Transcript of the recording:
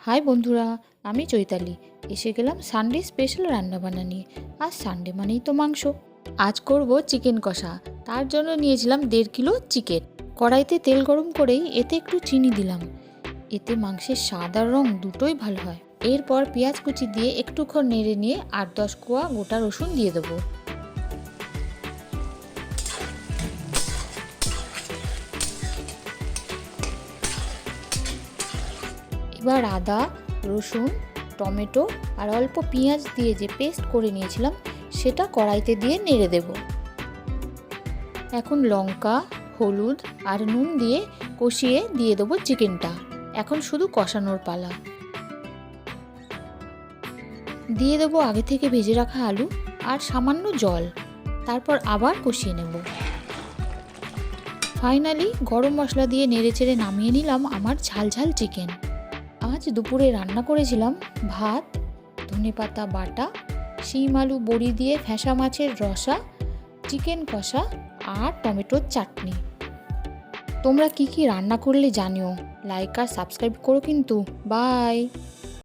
High বন্ধুরা, আমি চৈতালি। এসে গেলাম সানডে স্পেশাল রান্নাবান্না নিয়ে। আজ সানডে মানেই তো মাংস। আজ করব চিকেন কষা। তার জন্য নিয়েছিলাম 1.5 কিলো চিকেন। কড়াইতে তেল গরম করেই এতে একটু চিনি দিলাম। এতে মাংসের স্বাদ আর রং দুটোই ভালো হয়। এরপর পেঁয়াজ কুচি দিয়ে একটুক্ষণ নেড়ে নিয়ে 8-10 কোয়া গোটা রসুন দিয়ে দেবো। এবার আদা, রসুন, টমেটো আর অল্প পেঁয়াজ দিয়ে যে পেস্ট করে নিয়েছিলাম সেটা কড়াইতে দিয়ে নেড়ে দেব। এখন লঙ্কা, হলুদ আর নুন দিয়ে কষিয়ে দিয়ে দেবো চিকেনটা। এখন শুধু কষানোর পালা। দিয়ে দেবো আগে থেকে ভেজে রাখা আলু আর সামান্য জল। তারপর আবার কষিয়ে নেব। ফাইনালি গরম মশলা দিয়ে নেড়েচেড়ে নামিয়ে নিলাম আমার ঝালঝাল চিকেন। আজ দুপুরে রান্না করেছিলাম ভাত, ধনেপাতা বাটা, শিম আলু বড়ি দিয়ে ফ্যাঁসা মাছের রসা, চিকেন কষা আর টমেটোর চাটনি। তোমরা কি কি রান্না করলে জানিও। লাইক আর সাবস্ক্রাইব করো কিন্তু। বাই।